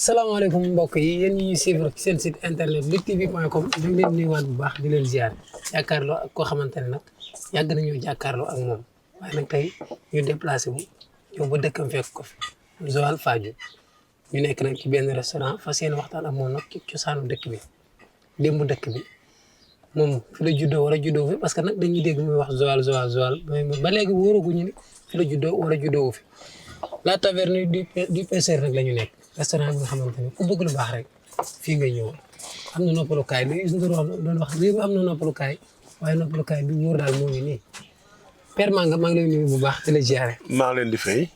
salaamaaleykum mbokk yi yéen ñi ñuy suivre ci seen site internet luttetv.com ñu ngi leen nuyuwaat bu baax di leen ziar jàkkaarloo ak koo xamante ne nag yàgg nañoo jàkkaarloo ak moom waaye nag tey ñu déplacé bu ñëw ba dëkkam fekk ko fi Joal Fadiouth ñu nekk nag ci benn restaurant fas yéene waxtaan ak moom nag ci cosaanu dëkk bi démb dëkk bi moom fi la juddoo wala juddoo fi parce que nag dañuy dégg muy wax Joal ba léegi wóoraguñu ni fi la juddoo wala juddoo fi la taverne du pêcheur nag la ñu nekk. restaurant bi nga xamante ne ku bëgg lu baax rek fii nga ñëw am na noppalukaay li Youssou Ndour doon wax réew mi am na noppalukaay waaye noppalukaay bi wóor daal moo ngi nii Père Manga maa ngi lay nuyu bu baax di la ziare. maa leen di fay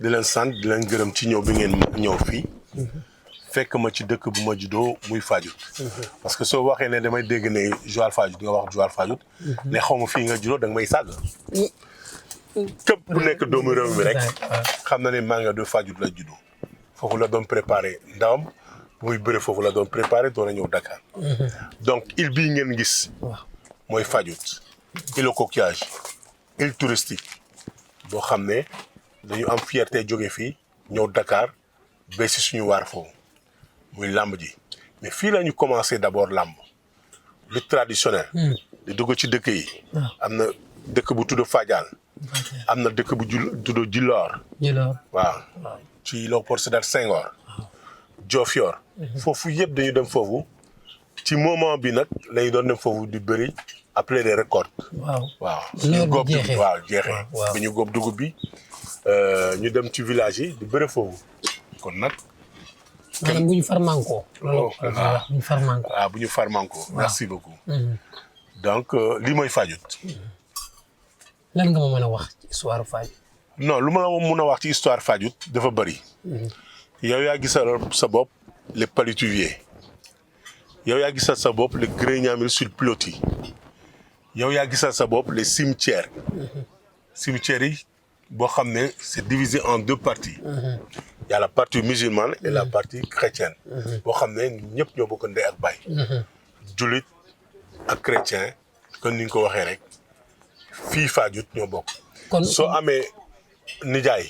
di leen sant di leen gërëm ci ñëw bi ngeen ñëw fii fekk ma ci dëkk bu ma juddoo muy Fadiouth parce que soo waxee ne damay dégg ne Joal Fadiouth nga wax Joal Fadiouth ne xaw ma fii nga juddoo da nga may sàgg képp ku nekk doomu réew mi rek xam na ne Manga de Fadiouth la juddoo foofu la doon préparé ndawam bu muy bëre foofu la doon préparé doon na ñëw Dakar donc île bii ngeen gis mooy Fadiouth île au coquillage île touristique boo xam ne dañu am fierté jóge fii ñëw Dakar ba si suñu waar foofu muy làmb ji mais fii la ñu commencé d'abord làmb lutte traditionnelle di dugg ci dëkk yi am na dëkk bu tudd Fadial am na dëkk bu tudd Djilor waaw ci Léopold Sédar Senghor Diofior foofu yëpp dañu dem foofu ci moment bi nag lañu doon dem foofu di bëri après les récoltes waaw ñu góob jeexee bi ñu góob dugub bi ñu dem ci village yi di bëri foofu kon nag maanaam bu ñu farmanko loolu bu ñu farmanko bu ñu farmanko merci beaucoup donc lii mooy Fadiouth lan nga ma mën a wax ci histoire Fadiouth non lu ma la mun a wax ci histoire Fadiouth dafa bëri yow yaa gisal sa bopp les palétuviers yow yaa gisal sa bopp les Greniamil sur Pilotis yow yaa gisal sa bopp les cimetières cimetières yi boo xam ne c'est divisé en deux parties y a la partie musulmane et la partie chrétienne boo xam ne ñëpp ñoo bokk ndey ak baay jullit ak chrétien kon ni nga ko waxee rek fii Fadiouth ñoo bokk soo amee nijaay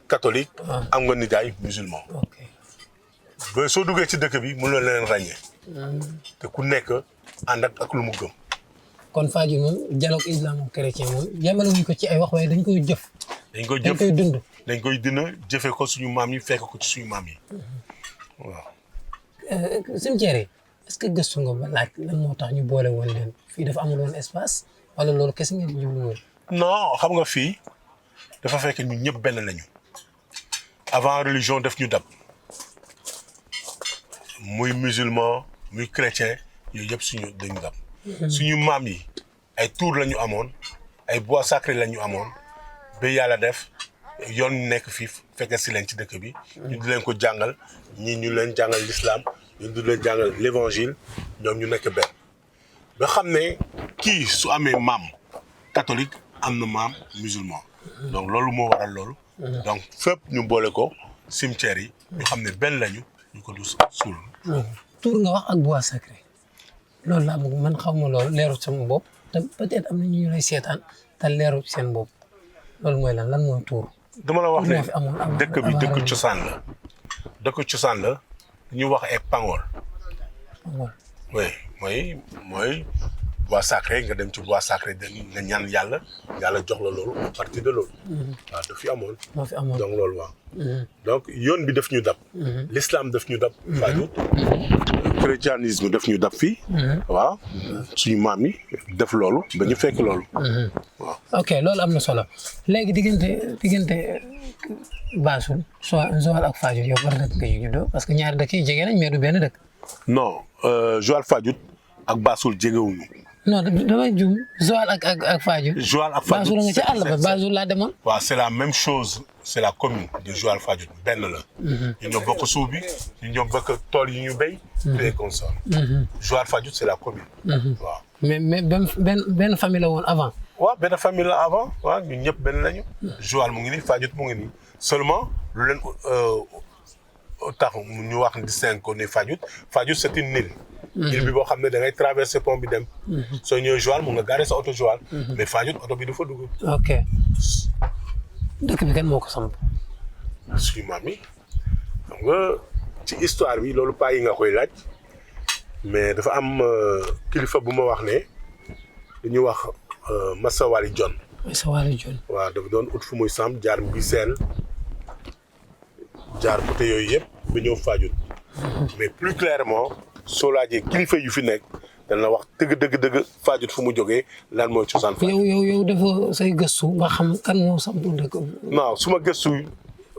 catholique am nga nijaay musulman ba soo duggee ci dëkk bi mënuloo leen ràññee te ku nekk ànd ak lu mu gëm kon Fadiouth moom dialogue islamo-chrétien moom yemale wuñ ko ci ay wax waaye dañ koy jëf dañ koy dund dañ koy dina jëfe ko suñu maam yi fekk ko ci suñu maam yi waaw cimetière yi est-ce que gëstu nga ba laaj lan moo tax ñu boole woon leen fii dafa amul woon espace wala loolu kese ngeen di jublu woon non xam nga fii dafa fekk ñun ñëpp benn lañu avant religion def ñu dab muy musulman muy chrétien yooyu yëpp suñu dañu dab suñu maam yi ay tour la ñu amoon ay bois sacré la ñu amoon ba yàlla def yoon nekk fii fekk si leen ci dëkk bi ñu di leen ko jàngal ñii ñu leen jàngal l'islam ñu di leen jàngal l'évangile ñoom ñu nekk benn ba xam ne kii su amee maam catholique am na maam musulman donc loolu moo waral loolu donc fépp ñu boole ko cimetière yi ñu xam ne benn lañu ñu ko du suul tour nga wax ak bois sacré loolu laa bëgg man xaw ma loolu leeru sama bopp te peut-être am na ñu lay seetaan te leeru seen bopp loolu mooy lan mooy tour dama la wax ne dëkk bi dëkk cosaan la ñu wax ay Pangol oui mooy bois sacré nga dem ci bois sacré nga ñaan yàlla jox la loolu à partir de loolu waaw daf fi amoon donc loolu waaw donc yoon bi daf ñu dab l'islam daf ñu dab Fadiouth chrétianisme daf ñu dab fii waaw suñu maam yi def loolu ba ñu fekk loolu waaw ok loolu am na solo léegi diggante Bassoul Joal ak Fadiouth yow war dëkk nga juddoo parce que ñaari dëkk yi jege nañ mais du benn dëkk non Joal Fadiouth ak Bassoul jegewuñu non damay juum Joal ak Fadiouth Joal ak Fadiouth Bassoul nga ci àll ba Bassoul laa demoon waaw c'est la même chose c'est la commune de Joal Fadiouth benn la ñu ñoo bokk suuf bi ñu ñoo bokk tool yi ñu béy et comme ça Joal Fadiouth c'est la commune waaw mais benn famille la woon avant waaw benn famille la avant waaw ñun ñëpp benn lañu Joal mu ngi nii Fadiouth mu ngi nii seulement lu leen tax ñu wax distingue ko ne Fadiouth c'est une île île bi boo xam ne da ngay traverser pont bi dem soo ñëwee Joal mun nga garer sa oto Joal mais Fadiouth oto bi du fa dugg ok dëkk bi kan moo ko samp suñu maam yi xam nga ci histoire bi loolu pas yi nga koy laaj mais dafa am kilifa bu ma wax ne dañuy wax Massa Wali John. Massa Wali John. waaw dafa doon ut fu muy sam jaar Mbissel jaar côté yooyu yëpp ba ñëw Fadiouth mais plus clairement soo laajee kilifa yu fi nekk dañ la wax dëgg Fadiouth fu mu jógee lan mooy cosaan. yow dafa say gëstu nga xam kan moo samp dëkk. non su ma gëstu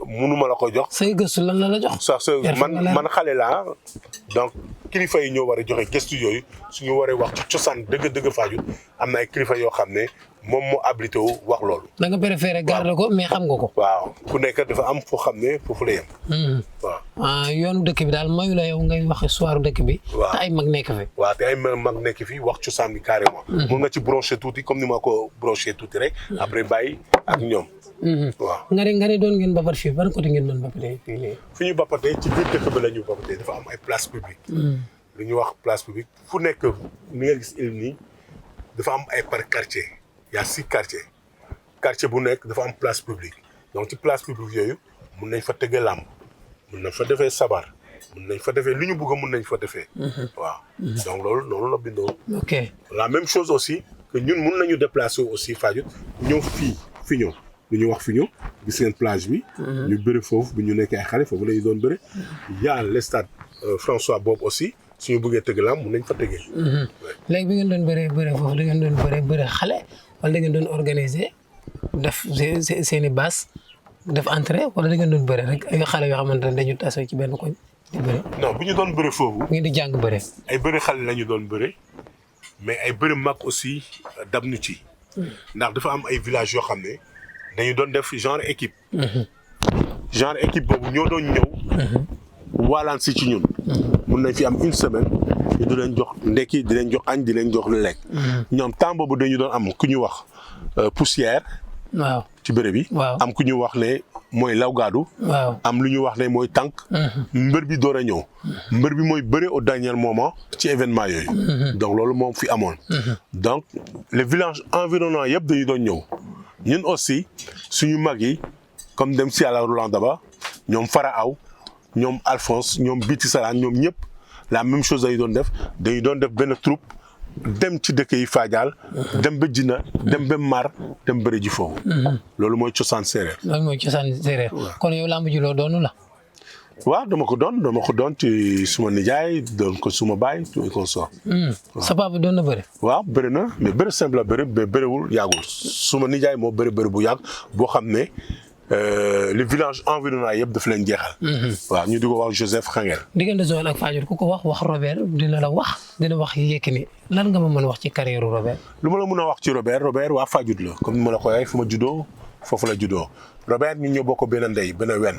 mënuma la ko jox. say gëstu lan la jox. sax man xale laa donc kilifa yi ñoo war a joxe gëstu yooyu suñu waree wax ci cosaan dëgg Fadiouth am na ay kilifa yoo xam ne moom moo habilité wu wax loolu. da nga préféré garder ko mais xam nga ko. waaw ku nekk dafa am foo xam ne foofu la yem. waaw. yoonu dëkk bi daal mayu la yow ngay wax histoire dëkk bi. waaw te ay mag nekk fi. waaw te ay mag nekk fi wax cosaan bi carrément. mun nga ci broché tuuti comme ni ma ko broché tuuti rek. après bàyyi ak ñoom. waaw nga ne doon ngeen bapat fii ban côté ngeen doon bapatee fii nii. fi ñu bapatee ci biir dëkk bi la ñu bapatee dafa am ay place publique. lu ñuy wax place publique fu nekk ni nga gis il nii dafa am ay par quartier. y a 6 quartier bu nekk dafa am place publique donc ci place publique yooyu mun nañ fa tëgge làmb mun nañ fa defee sabar mun nañ fa defee lu ñu bëgg mun nañ fa defee. waaw donc loolu noonu la bindoo. ok la même chose aussi que ñun mun nañu déplacer aussi Fadiouth ñëw fi ñëw lu ñu wax fi ñëw gis ngeen plage bi. ñu bëri foofu bu ñu nekkee ay xale foofu la ñu doon bëri. y a le stade François boobu aussi suñu bëggee tëgg làmb mun nañ fa tëggee. léegi bi ngeen doon bëree foofu da ngeen doon bëree xale. wala da ngeen doon organiser def seen i base def entrée wala da ngeen doon bëre rek ay xale yoo xamante ne dañu tasoo ci benn koñ di bëre. non bu ñu doon bëre foofu. ngeen di jàng bëre. ay bëre xale la ñu doon bëre mais ay bëre mag aussi dab ñu ci. ndax dafa am ay villages yoo xam ne dañu doon def genre équipe. genre équipe boobu ñoo doon ñëw. waalaan si ci ñun. mun nañ fi am une semaine. ñu di leen jox ndekki di leen jox añ di leen jox lu lekk. ñoom temps boobu dañu doon am ku ñu wax poussière. waaw ci bëre bi. waaw am ku ñu wax ne mooy lawgaadu. waaw am lu ñu wax ne mooy tànk. mbër bi door a ñëw. mbër bi mooy bëre au dernier moment. ci événement yooyu. donc loolu moom fi amoon. donc les villages environnants yëpp dañu doon ñëw. ñun aussi suñu mag yi comme dem si àlla Roland Daba ñoom Fara Aw ñoom Alphonse ñoom Biti Salaan ñoom ñëpp. la même chose dañu doon def benn troupe dem ci dëkk yi Fadial dem ba Djina dem ba Mar dem bëri ji foofu. loolu mooy cosaan séeréer. kon yow lamb ji loo doonu la. waaw dama ko doon ci suma nijaay doon ko suma baay doon ko so. sa papa doon na bëri. waaw bëri na mais bëri simple la bëri mais bëriwul yàggul suma nijaay moo bëri bu yàgg boo xam ne. les villages environnants yëpp daf leen jeexal. waaw ñu di ko wax Joseph Xangel. diggante Joal ak Fadiouth ku ko wax Robert dina wax Yékini lan nga ma mën a wax ci carrière Robert. lu ma la mën a wax ci Robert waa Fadiouth la comme ni ma la ko waxee fu ma juddoo foofu la juddoo Robert ñu ñoo bokk benn ndey benn wen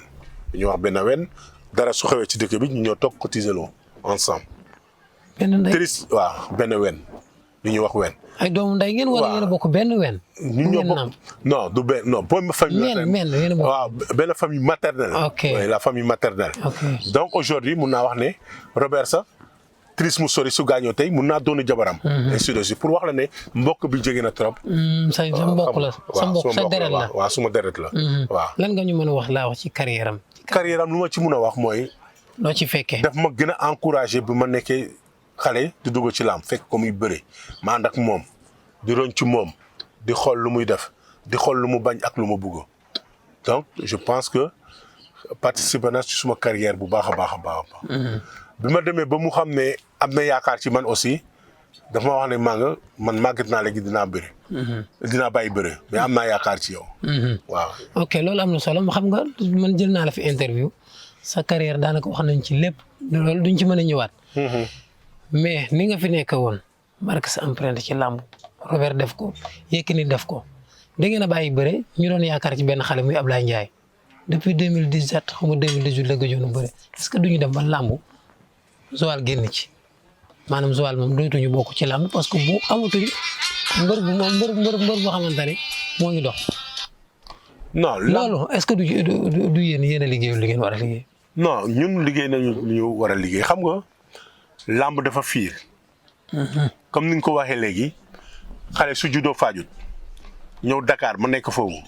ñu wax benn wen dara su xewee ci dëkk bi ñu ñoo toog cotiser loo ensemble. benn ndey tris waaw benn wen li ñuy wax wen. ay doomu ndey ngeen wala ngeen a bokk benn wen. ñu ñoo bokk non du benn non bonne famille. waaw benn famille maternelle. ok oui la famille maternelle. ok donc aujourd'hui mun naa wax ne Robert sax tris mu sori su gaañoo tey mun naa doonu jabaram. ainsi de suite pour wax la ne mbokk bi jege na trop. sa mbokk la sa mbokk sa deret la waaw suma deret la. waaw lan nga ñu mën a wax laa wax ci carrière am. carrière am lu ma ci mun a wax mooy. loo ci fekkee. daf ma gën a encouragé bi ma nekkee xale di dugg ci làmb fekk ko muy bëre ma ànd ak moom di roñ ci moom di xool lu muy def di xool lu mu bañ ak lu mu bugg donc je pense que participer na ci suma carrière bu baax a baax. bi ma demee ba mu xam ne am na yaakaar ci man aussi dafa ma wax ne man màgget naa léegi dinaa bëre. dinaa bàyyi bëre mais am naa yaakaar ci yow. waaw. ok loolu am na solo xam nga man jël naa la fi interview sa carrière daanaka wax nañ ci lépp loolu duñ ci mën a ñëwaat. mais ni nga fi nekk woon marqué sa empreinte ci làmb Robert def ko Yékini def ko da ngeen a bàyyi bëre ñu doon yaakaar ci benn xale muy Ablaye Ndiaye depuis 2017 xam nga 2018 la gëjoon a bëre est-ce que duñu dem ba làmb Joal génn ci maanaam Joal moom dootuñu bokk ci làmb parce que bu amatuñ mbër boo xamante ne moo ngi dox. non loolu est-ce que du yéen a liggéeyul li ngeen war a liggéey. non ñun liggéey nañu lu ñu war a liggéey xam nga làmb dafa fiir. comme ni nga ko waxee léegi xale su juddoo Fadiouth ñëw Dakar ma nekk foofu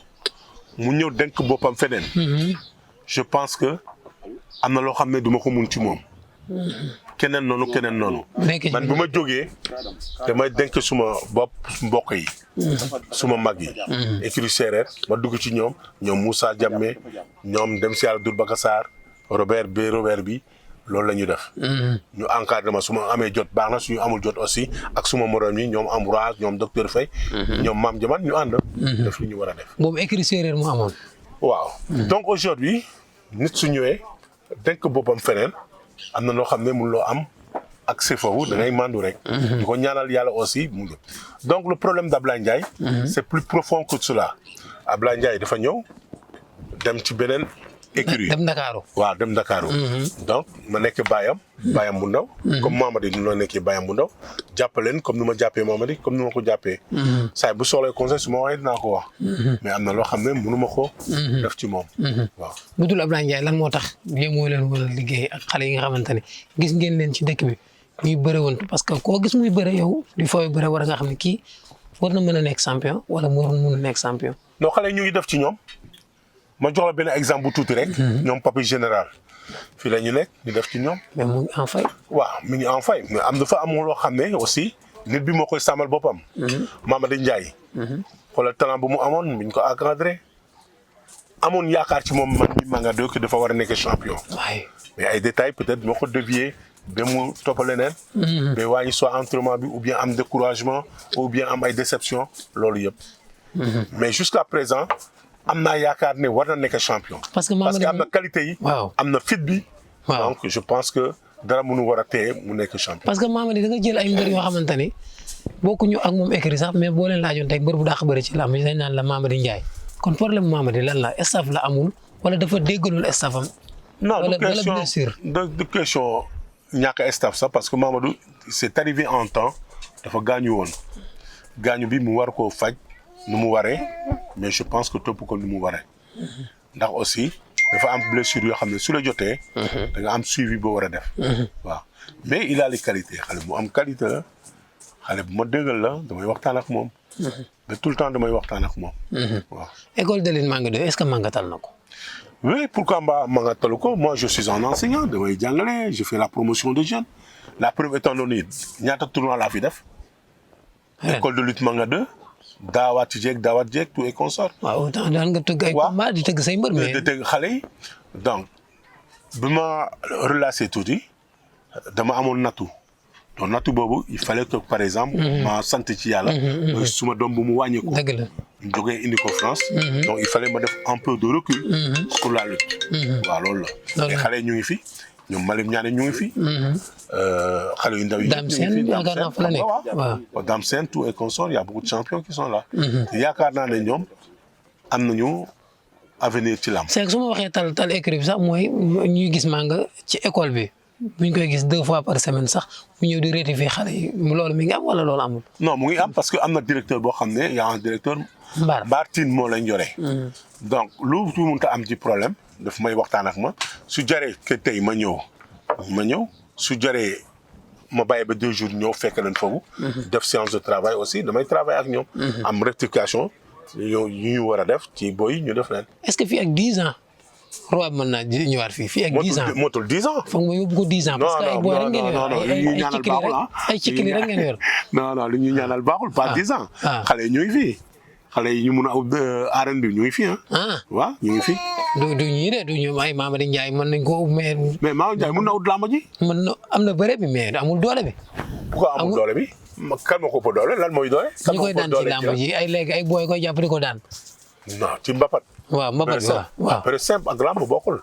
mu ñëw denk boppam feneen. je pense que am na loo xam ne du ma ko mun ci moom. keneen noonu. man bu ma jógee damay denk suma bopp mbokk yi. suma mag yi. écurie Séeréer ma dugg ci ñoom Moussa Diamé ñoom dem si yàlla Dour Bakassar Robert bi loolu la ñu def. ñu encadré ma su ma amee jot baax na suñu amul jot aussi ak suma morom yi ñoom Ambroise ñoom docteur Faye. ñoom Mame Diamane ñu ànd. def li ñu war a def. boobu écurie Séeréer mu amoon. waaw donc aujourd'hui nit su ñëwee denk boppam feneen. am na loo xam ne mun loo am accès foofu da ngay mandu rek. di ko ñaanal yàlla aussi mu donc le problème d'Ablaye Ndiaye. c'est plus profond que cela. Ablaye Ndiaye dafa ñëw dem ci beneen écurie. dem Ndakaaru. waaw dem Ndakaaru. donc ma nekk baayam bu ndaw. comme Mamadi ni ma nekkee baayam bu ndaw. jàppaleen comme ni ma jàppee Mamadi comme ni ma ko jàppee. saa bu soxlay conseil su ma waxee dinaa ko wax. mais am na loo xam ne mënu ma ko. def ci moom. waaw bu dul Ablaye Ndiaye lan moo tax yéemoo leen wala liggéey ak xale yi nga xamante ne gis ngeen leen ci dëkk bi ñuy bëre woon parce que koo gis muy bëre yow di fooy bëre war nga xam ne kii war na mën a nekk champion wala mu war na mën a nekk champion. non xale ñu ngi def ci ñoom. ma jox la benn exemple bu tuuti rek. ñoom Papi Général fii la ñu nekk ñu def ci ñoom. mais mu ngi en fay. waaw mi ngi en fay mais am dafa am loo xam ne aussi nit bi moo koy sàmmal boppam. Mamadi Ndiaye. xoolal talent bu mu amoon mi ñu ko encadré. amoon yaakaar ci moom man mi Manga 2 que dafa war a nekk champion. waay mais ay détails peut-être moo ko dévier ba mu topp leneen. ba wàññi soit entraînement bi ou bien am découragement ou bien am ay déception loolu yëpp. mais jusqu'à présent. am naa yaakaar ne war na nekk champion. parce que am na qualité yi. waaw am na fit bi. waaw donc je pense que dara mënu war a téye mu nekk champion. parce que Mamadi da nga jël ay mbër yoo xamante ni bokkuñu ak moom écrit sax mais boo leen laajoon tey mbër bu dàq bëri ci làmb dañ naan la Mamadi Ndiaye kon problème Mamadi lan la staff la amul wala dafa déggalul staffam. non wala blessure de question ñàkk staff sax parce que Mamadou c'est arrivé en temps dafa gaañu woon gaañu bi mu war koo faj. nu mu waree mais je pense que topp ko nu mu waree ndax aussi dafa am blessure yoo xam ne su la jotee da nga am suivi boo war a def waaw mais il a les qualités xale bu am qualité la xale bu ma déggal la damay waxtaan ak moom mais tout le temps damay waxtaan ak moom waaw école de lutte Manga 2 est-ce que Manga tal na ko oui pourquoi Manga talu ko moi je suis un enseignant damay jàngale je fais la promotion des jeunes la preuve étant donnée ñaata tournoi laa fi def école de lutte Manga 2 daawaat jeeg tout et consort. waaw daan nga tëgg ay combat di tëgg say mbër mais di tëgg xale yi donc bi ma relâché tuuti dama amoon nattu donc nattu boobu il fallait que par exemple. ma sant ci yàlla. suma doom bu mu wàññeeku. dëgg la jógee indi ko France. donc il fallait ma def un peu de recul. sur la lutte. waaw loolu la. mais xale yi ñu ngi fi ñoom Malim Ñaane ñu ngi fi. xale yu ndaw yi. Dame Sène yaakaar naa fa la nekk waaw Dame Sène tout et consort il y a beaucoup de champions qui sont là. yaakaar naa ne ñoom am nañu avenir ci lamb. c'est que su ma waxee tal écrit bi sax mooy ñuy gis Manga ci école bi buñ koy gis 2 fois par semaine sax mu ñëw di rectifier xale yi loolu mi ngi am wala loolu amul. non mu ngi am parce que am na directeur boo xam ne y a un directeur. Bartine moo lañ yore. donc lu tu mënta am ci problème daf may waxtaan ak ma su jaree que tey ma ñëw su jaree ma bàyyi ba 2 jours ñëw fekk leen foofu. def séance de travail aussi damay travailler ak ñoom. am rectification yu ñu war a def ci boy ñu def leen. est-ce que fii ak 10 ans Roi mën naa ñëwaat fii ak 10 ans motul 10 ans. foog nga yóbbu ko 10 ans. parce que ay boy rek ngeen yor ay cikili rek ngeen yor. non li ñuy ñaanal baaxul pas 10 ans. xale yi ñuy fii. xale yi ñu mun a arène bi ñu ngi fi waaw ñu ngi fi. du ñii de du ñu ay Mamadi Ndiaye mën nañ ko mais Mamadi Ndiaye mun na ut làmb ji. mën na am na bëre bi mais amul doole bi. pourquoi amul doole bi. kan ma ko ëpp doole lan mooy doole. kan ma ko ëpp doole ñi koy daan ci làmb ji ay léegi ay booy koy jàpp di ko daan. non ci mbapat. waaw mbapat waaw après simple ak làmb bokkul.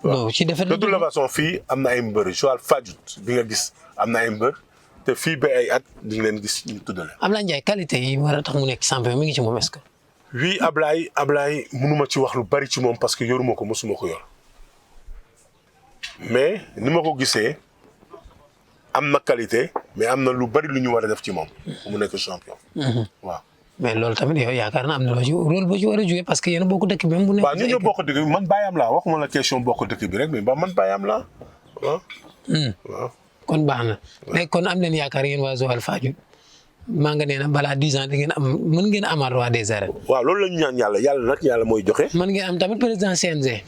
non ci defet de toute façon fii am na ay mbër Joal Fadiouth bi nga gis am na ay mbër te fii ba ay at di nga leen gis ñu tuddale. Ablaye Ndiaye qualité yi war a tax mu nekk champion mi ngi ci moom est-ce que. oui Ablaye mënuma ci wax lu bari ci moom parce que yoruma ko mosuma ko yor mais ni ma ko gisee am na qualité mais am na lu bari lu ñu war a def ci moom. mu nekk champion. waaw. mais loolu tamit yow yaakaar naa am na loo ci rôle boo ci war a jouer parce que yéen a bokk dëkk bi même bu nekk. waaw ñun ñoo bokk dëkk bi man bàyyam laa waxuma la question bokk dëkk bi rek mais man bàyyam laa waaw. waaw. kon baax na léegi kon am leen yaakaar yéen waa Joal Fadiouth Manga nee na balaa 10 ans di ngeen am mën ngeen amaat roi des arènes. waaw loolu la ñu ñaan yàlla nag yàlla mooy joxe. mën ngeen am tamit président CNG.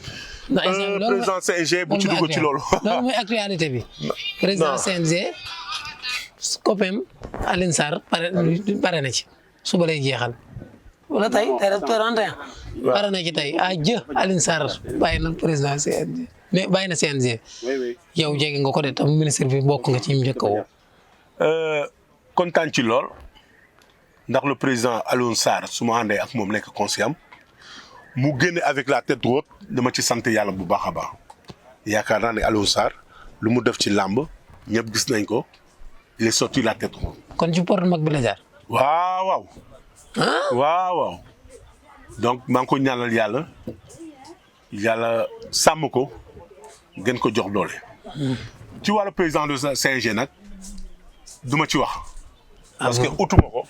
président CNG bu ci dugg ci loolu. loolu mooy actualité bi. président CNG. COPEM Alioune Sarr pare na ci suba lay jeexal wala tey def 31. pare na ci tey Alioune Sarr bàyyi na président CNG mais bàyyi na CNG. yow jege nga ko de tam ministre bi bokk nga ci njëkk a woo. kontaan ci lool ndax le président Alioune Sarr su ma àndee ak moom nekk conscient mu génne avec la tête haute dama ci sant yàlla bu baax a baax yaakaar naa ne Alioune Sarr lu mu def ci làmb ñëpp gis nañ ko. il est sorti la tête haute. kon ci porte mag bi la jaar. waaw. waaw. donc maa ngi ko ñaanal yàlla sàmm ko gën ko jox doole. ci wàllu président de CNG nag du ma ci wax. parce que utuma ko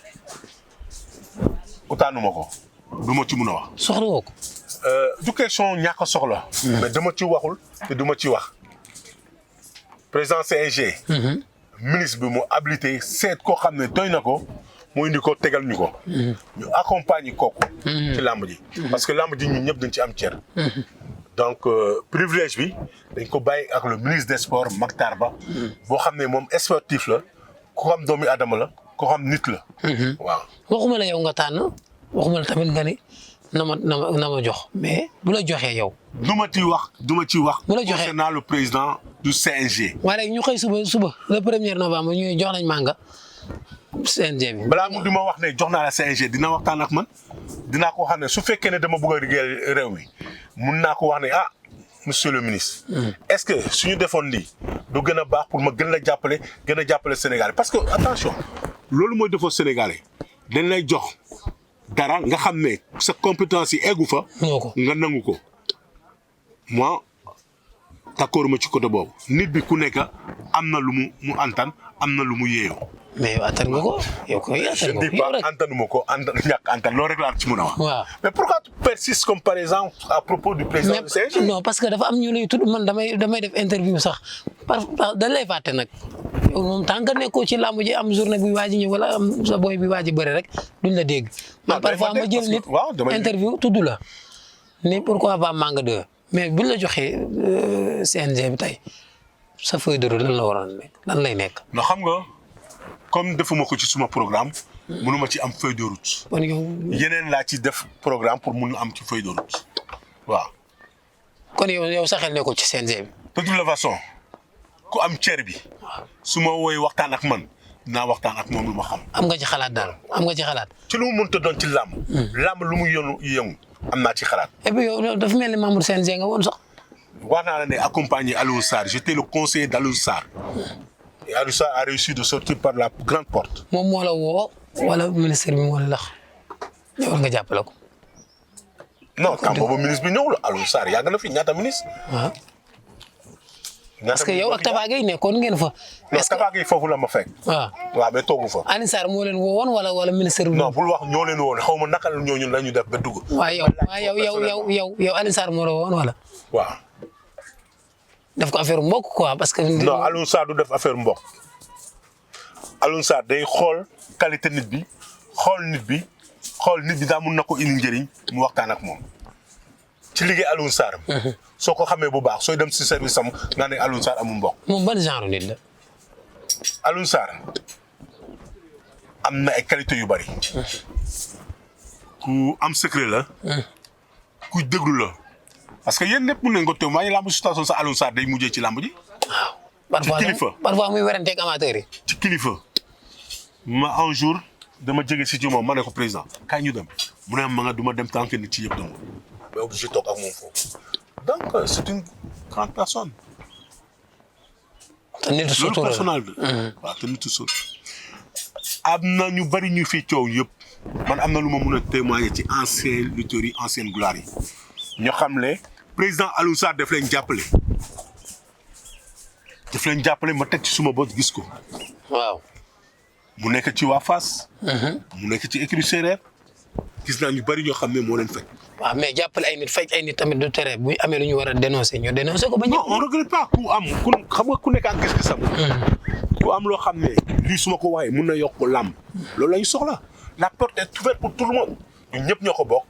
utaanuma ko du ma ci mun a wax. soxla woo ko. du question ñàkk a soxla. mais dama ci waxul te du ma ci wax. président CNG. ministre bi mu habilité seet koo xam ne doy na ko mu indi ko tegal ñu ko. ñu accompagner kooku. ci làmb ji. parce que làmb ji ñun ñëpp dañ ci am cër. donc privilège bi dañ ko bàyyi ak le ministre des sports Mactar Ba. boo xam ne moom sportif la ko xam doomi Adama la ko xam nit la. waaw waxuma la yow nga tànn waxuma la tamit nga ni na ma jox mais bu la joxee yow. du ma ci wax. bu la joxee concernant le président du CNG. waaye léegi ñu xëy suba le 1er novembre ñu jox nañ mànga CNG bi. balaa mu di ma wax ne jox naa la CNG dina waxtaan ak man dinaa ko xam ne su fekkee ne dama bëgg a liggéeyal réew mi mun naa ko wax ne monsieur le ministre. est-ce que suñu defoon lii du gën a baax pour ma gën la jàppale Sénégal parce que attention loolu mooy defoo Sénégalais dañ lay jox dara nga xam ne sa compétence yi eggu fa. nga nangu ko moi d'accord ma ci côté boobu nit bi ku nekk am na lu mu antan am na lu mu yeeyoo. mais yow attan nga ko yow koy attan nga ko. je dis pas antanuma ko ñàkk antan loolu rek laa ci mën a wax. waaw mais pourquoi tu persistes comme par exemple à propos du président du CNG. non parce que dafa am ñu lay tudd man damay def interview sax dañ lay fàtte nag yow moom tant que nekkoo ci làmb ji am journée bi waaj a ñëw wala am sa boy bi waaj a bëri rek duñ la dégg. man parfois ma jël nit interview tudd la ni pourquoi pas Manga 2 mais buñ la joxee CNG bi tey sa feuille de route lan la waroon nekk lan lay nekk. non xam nga comme defuma ko ci suma programme. mënuma ci am feuille de route. kon yow yeneen laa ci def programme pour mun am ci feuille de route waaw. kon yow sa xel nekkul ci CNG bi. de toute façon ku am cër bi. su ma woowee waxtaan ak man dinaa waxtaan ak moom lu ma xam. am nga ci xalaat daal am nga ci xalaat. ci lu mu mënta doon ci làmb. làmb lu mu yëngu am naa ci xalaat. et puis yow dafa mel ni membre CNG nga woon sax. wax naa la ne accompagner Alioune Sarr j'étais le conseiller d'Alioune Sarr. et Alioune Sarr a réussi de sortir par la grande porte. moom moo la woo wala ministre bi moo la lax ñëwal nga jàppale ko. non temps boobu ministre bi ñëwul Alioune Sarr yàgg na fi ñaata ministre. waaw. parce que yow ak Tafa Gueye nekkoon ngeen fa. est-ce que Tafa Gueye foofu la ma fekk. waaw mais toogu fa. Alioune Sarr moo leen woowoon wala ministre bi. non bul wax ñoo leen woon xaw ma naka la ñooñu la ñu def ba dugg. waaw yow Alioune Sarr moo la woowoon wala. waaw. def ko affaire mbokk quoi parce que. non Alioune Sarr du def affaire mbokk Alioune Sarr day xool qualité nit bi xool nit bi daa mun na ko indi njëriñ mu waxtaan ak moom ci liggéey Alioune Sarr. soo ko xamee bu baax sooy dem si service am nga ne Alioune Sarr amul mbokk. moom ban genre nit la. Alioune Sarr am na ay qualité yu bari. ku am secret la. ku déglu la. parce que yéen ñëpp mun nañu ko teew maa ngi lamb situation sa Alioune Sarr day mujjee ci lamb ji. waaw ci kilifa parfois muy weranteeg amateur yi. ci kilifa ma un jour dama jege si ci moom ma ne ko président kaay ñu dem mu ne ma nga du ma dem tant que nit ci yëpp dama mais obligé toog ak moom foofu donc c'est une grande personne. te nitu sutura loolu personnel la. waaw te nitu sutura. am na ñu bari ñu fi coow yëpp man am na lu ma mun a témoigner ci anciens lutteurs yi ancienne gloire yi. ñoo xam ne président Alioune Sarr daf leen jàppale ma teg ci suma bët gis ko. waaw. mu nekk ci waa Fass. mu nekk ci écurie Séeréer gis naa ñu bari ñoo xam ne moo leen fekk. waaw mais jàppale ay nit fekk ay nit tamit du tere bu amee lu ñu war a dénoncer ñu dénoncer ko ba ñëpp. non on regrette pas xam nga ku nekk ak gis-gisam. ku am loo xam ne lii su ma ko waxee mun na yokk làmb loolu la ñu soxla la porte est ouverte pour tout le monde ñun ñëpp ñoo ko bokk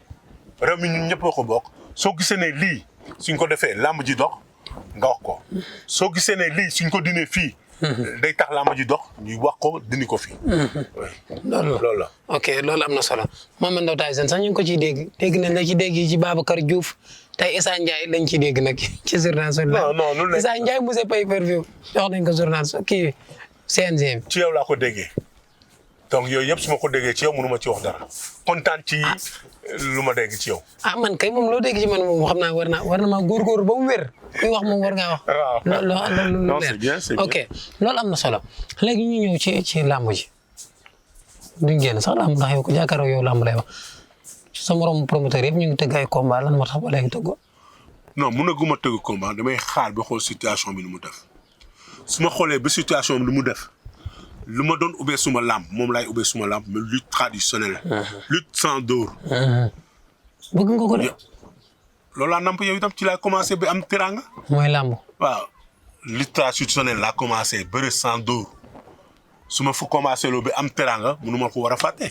réew mi ñun ñëpp ñoo ko bokk soo gisee ne lii suñ ko defee làmb ji dox nga wax ko soo gisee ne lii suñ ko dinee fii. day tax làmb ji dox ñuy wax ko dindi ko fii. loolu la. ok loolu am na solo Mohamed Ndao Tyson sax ñu ngi ko ciy dégg nañ la ci dégg yi ci Babacar Diouf tey Issa Ndiaye lañ ciy dégg nag ci journal so non Issa Ndiaye monsieur pay-per-view jox nañ ko journal so kii CNG bi. ci yow laa ko déggee donc yooyu yëpp su ma ko déggee ci yow mënu ma ci wax dara kontaan ci lu ma dégg ci yow. man kay moom loo dégg ci man moom xam naa war na maa góorgóorlu ba mu wér kuy wax moom war ngaa wax. waaw loolu c'est bien c'est bien. ok loolu am na solo léegi ñu ñëw ci làmb ji duñ génn sax làmb ndax yow ko jàkkaarloo yow làmb lay wax sa morom promoteur yëpp ñu ngi tëgg ay combat lan moo tax ba léegi tëggoo. non mënaguma tëgg combat damay xaar ba xool situation bi nu mu def su ma xoolee ba situation bi nu mu def lu ma doon ubbee suma làmb moom laay ubbee suma làmb mais lutte traditionnelle. lutte sans dóor. bëgg nga ko de. loolu laa namp yow itam ci laay commencé ba am teranga. mooy làmb. waaw lutte traditionnelle laa commencé bëre sans dóor su ma fa commencé loo ba am teranga mënu ma ko war a fàtte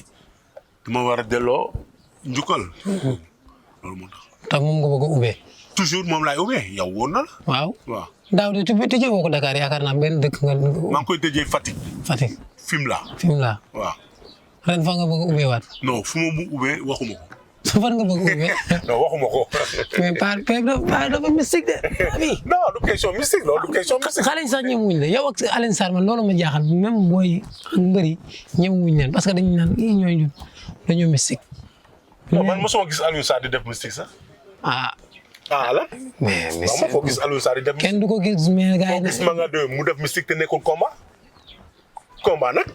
dama war a delloo njukkal. loolu moo tax. tax moom nga bëgg a ubbee. toujours moom laay ubbee yow woon na la. waaw. waaw daaw de tëjee woo ko Dakar yaakaar naa benn dëkk nga. maa ngi koy tëjee Fatick. Fatick. Fimela. waaw. ren fa nga bëgg a ubbee waat. non fu ma mu ubbee waxuma ko. fan nga bëgg a ubbee. non waxuma ko. mais pas dafa mystique de. non du question mystique loolu du question mystique. xale yi sax ñemewuñ la yow ak Alioune Sarr man loolu ma jaaxal même booy ak mbëri ñemewuñ leen parce que dañu naan ñooñu dañoo mystique. non man mosuma gis Alioune Sarr di def mystique sax. la. mais mystique ma ko gis Alioune Sarr di def. kenn du ko gis mais gars yi. gis ma nga de mu def mystique te nekkul combat nag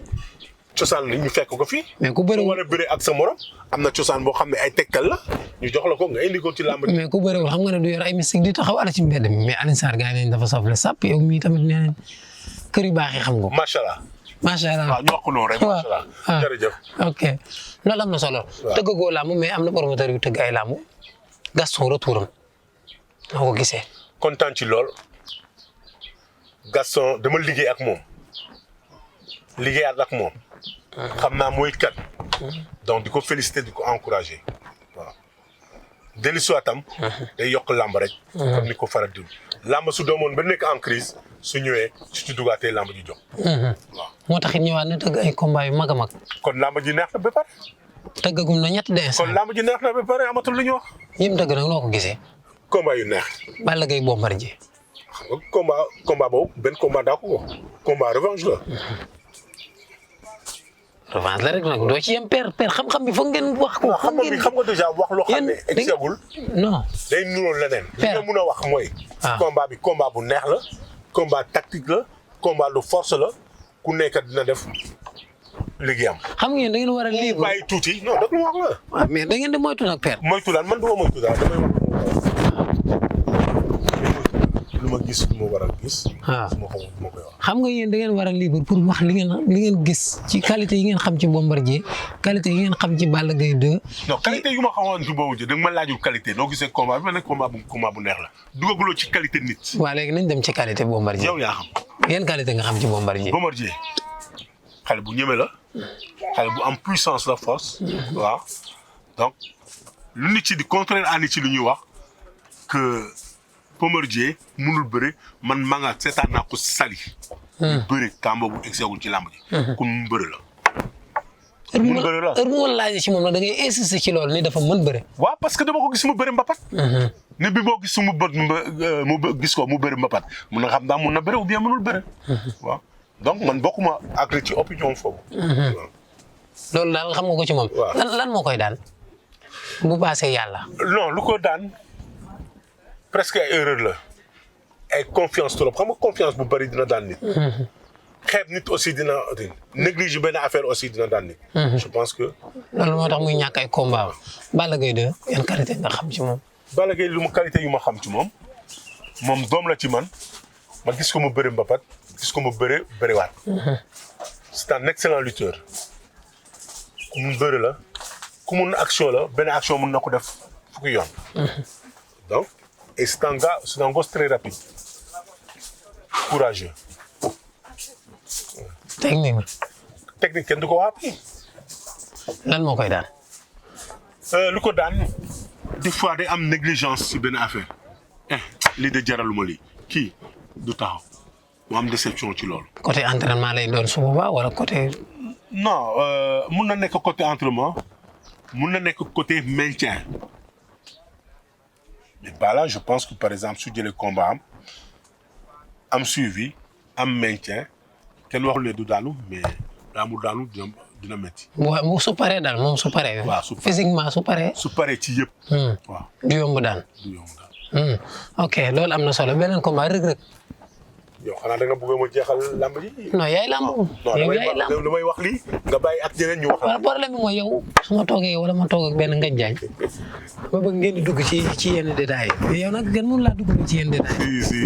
cosaan la ñu fekk ko fii. mais ku bëriwul war a bëre ak sa morom am na cosaan boo xam ne ay tegtal la ñu jox la ko nga indi ko ci làmb. mais ku bëriwul xam nga ne du yor ay mystique di taxaw ala ci mbedd mi mais Alioune Sarr gars yi nañ dafa safle sàpp yow mii tamit nee nañ kër yu baax yi xam nga ko. macha allah. macha allah waaw ñu wax ko noonu rek. macha allah jërëjëf. ok loolu am na solo. waaw tëggagoo làmb mais am na promoteur yu tëgg ay làmb Gaston retouram noo ko gisee. kontaan ci lool Gaston dama liggéey ak moom liggéeyaat ak moom. xam naa mooy kat. donc di ko féliciter di ko encourager. waaw dellusiwaatam. day yokk làmb rek. comme ni ko faral di làmb su doomoon ba nekk en crise su ñëwee su ci dugaatee làmb ji jóg. waaw moo tax it ñëwaat na tëgg ay combat yu mag a mag. kon làmb ji neex na ba pare. tëggagum na ñett de. kon làmb ji neex na ba pare amatul lu ñu wax. yim tëgg nag noo ko gisee. combat yu neex. Balla Gaye Bombardier. xam nga combat boobu benn combat daa ko combat revanche la. revanche la rek nag doo ci yem père xam-xam bi foog ngeen wax ko. xam nga déjà wax loo xam ne exagul. non day nuróo leneen. li nga mun a wax mooy. combat bi combat bu neex la. combat tactique la. combat lu force la. ku nekk dina def liggéeyam. xam ngeen da ngeen war a libre bàyyi tuuti non dëgg wax la. waaw mais da ngeen di moytu nag père. moytu daal man du ma moytu daal damay wax lu ma gis lu ma war a gis. waaw su ma xamul lu ma koy wax. xam nga yéen da ngeen war a libre pour wax li ngeen gis ci qualité yi ngeen xam ci Bombardier qualité yi ngeen xam ci Balla Gaye 2. non qualité yu ma xamoon ci boobu ji da nga ma laajul qualité noo gisee combat bi ma ne combat bu neex la dugaguloo ci qualité nit. waaw léegi nañ dem ci qualité Bombardier. yow yaa xam. yéen qualité nga xam ci Bombardier. Bombardier xale bu ñeme la. xale bu am puissance la force. waaw donc lu nit ci di contraire à nit ci lu ñuy wax que Bombardier mënul bëre man maa nga seetaan naa ko sali. bëre kàmba bu exegul ci làmb ji. ku mu bëre la. mën bëre la heure bu ma laajee ci moom nag da ngay insister ci loolu ni dafa mën bëre. waaw parce que dama ko gis mu bëre mbapat. ne bi boo gis mu gis ko mu bëre mbapat mun na xam daa mun na bëre ou bien mënul bëre. waaw donc man bokkuma ak ci opinion foofu. loolu daal xam nga ko ci moom. lan moo koy daan bu baasee yàlla. non lu ko daan presque ay erreur la ay confiance trop xam nga confiance bu bëri dina daan nit. xeeb nit aussi dina néglige benn affaire aussi dina daan nit. je pense que. loolu moo tax muy ñàkk ay combat Balla Gaye 2 yan qualité nga xam ci moom. Balla Gaye lu ma qualité yu ma xam ci moom doom la ci man ma gis ko mu bëri mbapat gis ko mu bëriwaat. c'est un excellent lutteur. ku mun bëri la ku mun action la benn action mun na ko def fukki yoon. donc et c'est un gosse très rapide courageux. technique kenn du ko waat. lan moo koy daan. lu ko daan des fois day am négligence ci benn affaire lii de jaraluma lii kii du taxaw mu am déception ci loolu. côté entraînement lay doon su boobaa wala côté. non mun na nekk côté entraînement mun na nekk côté maintien mais Balla je pense que par exemple su jëlee combat am suivi am maintien kenn waxul ne du daanu mais daa mu daanu dina métti. waaw su paree daal moom su paree. waaw physiquement su paree. su paree ci yëpp. waaw du yomb daan. ok loolu am na solo beneen combat Reug Reug. yow xanaa da nga bëgg ma jeexal lamb ji. non yaay lamb. yow yaay lamb damay wax lii nga bàyyi ak ñeneen ñu wax. waaw problème bi mooy yow su ma toogee wala ma toog ak benn Ngagne Diagne ma bëgg ngeen di dugg ci yenn détails yi yow nag gën mun laa dugg ci yenn détails. si.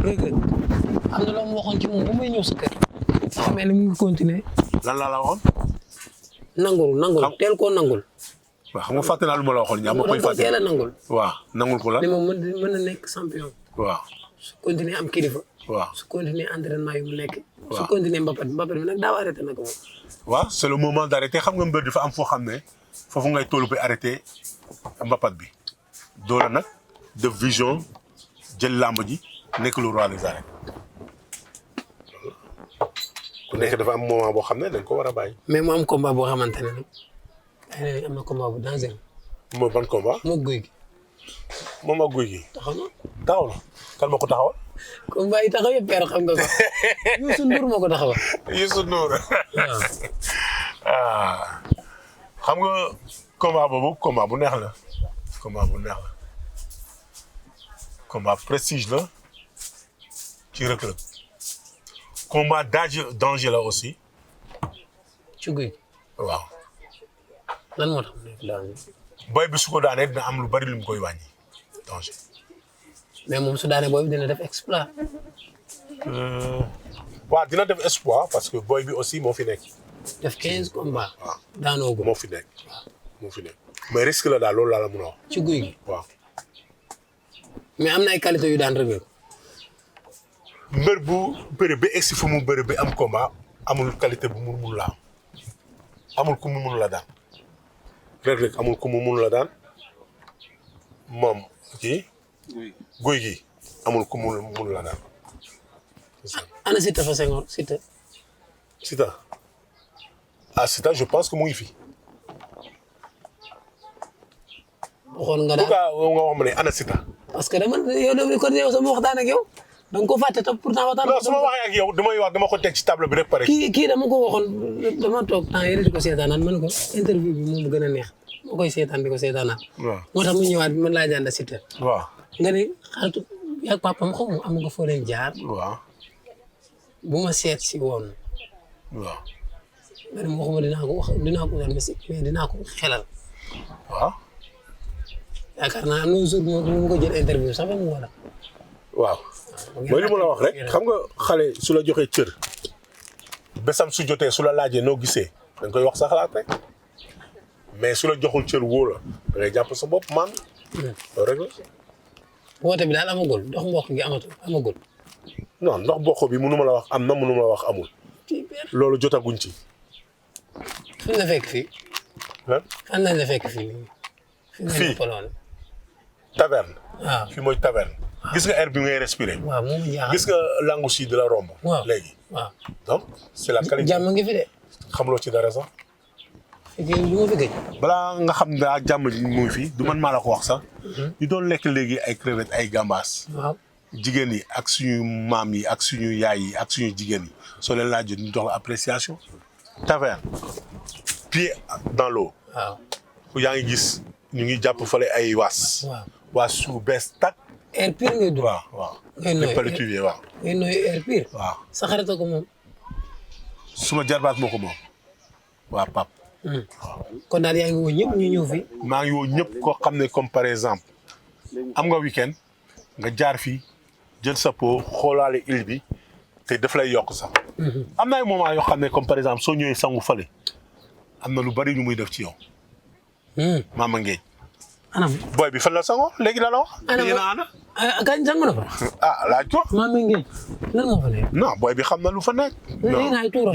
Reug Reug am na loo ma waxoon ci moom bu may ñëw sa kër. xam ne mu ngi continuer. lan laa la waxoon. nangul teel koo nangul. waaw xam nga fàtte naa lu ma la waxoon ñaar ma koy fàtte. teel a nangul. waaw nangul ko la. ne moom mën na nekk champion. waaw. su continuer am kilifa. waaw su continuer entraînement yu mu nekk. waaw su continuer mbapat bi nag daaw arrêté na ko moom. waaw c'est le moment d'arrêter xam nga mbër dafa am foo xam ne foofu ngay tollu ba arrêté mbapat bi doole nag de vision jël làmb ji nekk le roi des arènes ku nekk dafa am moment boo xam ne dañ ko war a bàyyi. mais mu am combat boo xamante ne nag am na combat bu dangereux. moo ban combat. moo guy gi. moom ak guy gi. taxaw na. kan ma ko taxawal. combat yi taxaw yëpp xam nga ko Youssou Ndour moo ko taxawal. Youssou Ndour. waaw. xam nga combat boobu combat bu neex la. combat prestige la ci Reug Reug. combat danger la aussi. ci guy gi. waaw. lan moo tax mu nekk danger. boy bi su ko daanee dina am lu bari lu mu koy wàññi danger. mais moom su daanee booy bi dina def exploit. waaw dina def espoir parce que boy bi aussi moo fi nekk. def 15 combats. waaw daanoo ko moo fi nekk. mais risque la daal loolu laa la mun a wax. ci guy gi. waaw. mais am na ay qualité yu daan Reug Reug. mbër bu bëre ba egsi fu mu bëre ba am combat amul qualité bu mu mun la am amul ku mu mun la daan Reug Reug amul ku mu mun la daan moom kii guy gi amul ku mu mun la daan. ana Siteu fa Senghor Siteu. Siteu je pense que mu ngi fi. waxoon nga daal nga wax ma ne ana Siteu. parce que dama yow sama waxtaan ak yow da nga ko fàtte toog pourtant waxtaan. non su ma waxee ak yow dama ko teg ci table bi rek pare. kii dama ko waxoon dama toog temps yële di ko seetaanaat man ko interview bi moom gën a neex moo koy seetaan di ko seetaanaat. waaw moo tax mu ñëwaat man laa jànd Siteu. waaw nga ne xaritu yaa papam xaw ma am nga foo leen jaar. waaw. bu ma seet si woon. waaw. nga ne waxuma dinaa ko mais dinaa ko xelal. waaw. yaakaar naa am na jour mu ko jël interview sax ba mu wala. waaw mooy li ma la wax rek xam nga xale su la joxee cër besam su jotee su la laajee noo gisee da nga koy wax sa xalaat rek mais su la joxul cër wóo la da ngay jàpp sa bopp man loolu rek la. woote bi daal amagul dox mbokk gi amagul. non ndox bokk bi mënu ma la wax am na mënu ma la wax amul. loolu jotaguñ ci. fan la fekk fii. lan fan lañ la fekk fii. fii taverne. waaw fii mooy taverne. gis nga air bi ngay respirer. waaw moom jaaxal gis nga langu si de la romb. waaw léegi. waaw donc c'est la qualité. jàmm ngi fi de. xamuloo ci dara sax. fii du ma fi gëj. balaa nga xam ne daa jàmm mu ngi fi du man maa la ko wax sax. ñu doon lekk léegi ay crevettes ay gambas. waaw jigéen yi ak suñu maam yi ak suñu yaay yi ak suñu jigéen yi soo leen laajee ñu jox la appréciation. taverne pied dans l'eau. waaw yaa ngi gis ñu ngi jàpp fale ay waas. waaw waas su bees tàkk. air pur ngay dund. waaw. ngay nooy les waaw. ngay nooy air pur. waaw sa xarit ko moom. suma jarbaat moo ko moom. waa Pape. kon daal yaa ngi woo ñëpp ñu ñëw fi. maa ngi woo ñëpp koo xam ne comme par exemple am nga week-end nga jaar fii jël sa pot xoolaale île bi te daf lay yokk sax. am na ay moment yoo xam ne comme par exemple soo ñëwee sangu fale am na lu bari lu muy def ci yow. Mama Ngéej. anam booy bi fan la sango léegi la wax. yéen a ànd. kañ sang na fa. laaj ko. Mama Ngéej lan moo fa nekk. non booy bi xam na lu fa nekk. yéen ay tuuram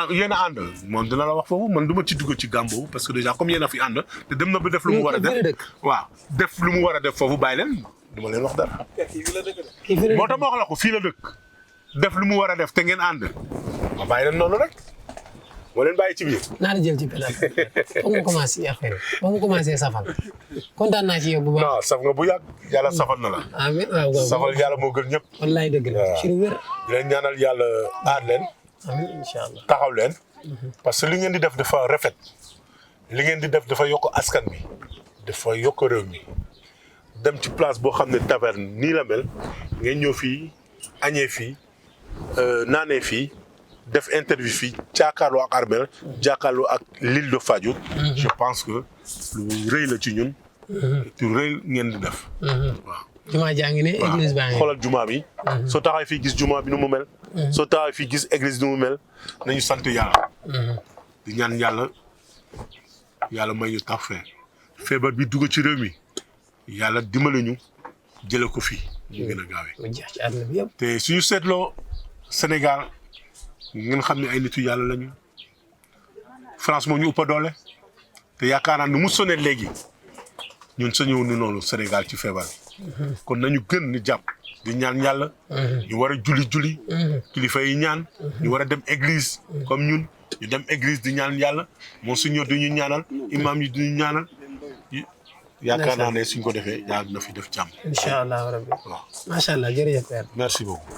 yéen a ànd moom dina la wax foofu man du ma ci dugg ci gàm boobu parce que déjà comme yéen a fi ànd te dem na ba def lu mu war a def. waaw def lu mu war a def foofu bàyyi leen du ma leen wax dara. kii fi moo tax ma wax la ko fii la dëkk def lu mu war a def te ngeen ànd ma bàyyi leen noonu rek moo leen bàyyi ci biir. naa la jël ci pédale foog mu commencé affaire yi foog mu commencé safal kontaan naa ci yow bu baax. non saf nga bu yàgg yàlla safal na la. amiin waaw waaw safal yàlla moo gën ñëpp. wallaay dëgg la ci lu wér. di leen ñaanal yàlla aar leen. amiin incha allah taxaw leen. parce que li ngeen di def dafa rafet. li ngeen di def dafa yokk askan bi dafa yokk réew mi dem ci place boo xam ne taverne nii la mel ngeen ñëw fii añee fii naanee fii def interview fii jàkkaarloo ak Armel jàkkaarloo ak l'île de Fadiouth. je pense que lu rëy la ci ñun. lu rëy ngeen di def. waaw. jumaa jaa ngi ne église baa ngi xoolal jumaa bi. soo taxawee fii gis jumaa bi nu mu mel. soo taxawee fii gis église nu mu mel nañu sant yàlla. di ñaan yàlla may ñu tax feebar bi dugg ci réew mi yàlla dimbali ñu jële ko fii ñu gën a gaawee. mu jeex ci àdduna bi yëpp. te suñu seetloo Sénégal ngeen xam ne ay nitu yàlla lañu France moo ñu ëpp doole te yaakaar naa ne mu sonné léegi ñun sañëw ni noonu Sénégal ci feebar bi kon nañu gën ni jàpp di ñaan yàlla. ñu war a julli kilifa yi ñaan. ñu war a dem église comme ñun. ñu dem église di ñaan yàlla moom su ñëw du ñu ñaanal imam yi du ñu ñaanal yaakaar naa ne suñ ko defee yàlla na fi def jàmm. incha allah rabbi. waaw macha allah jërëjëf père. merci beaucoup.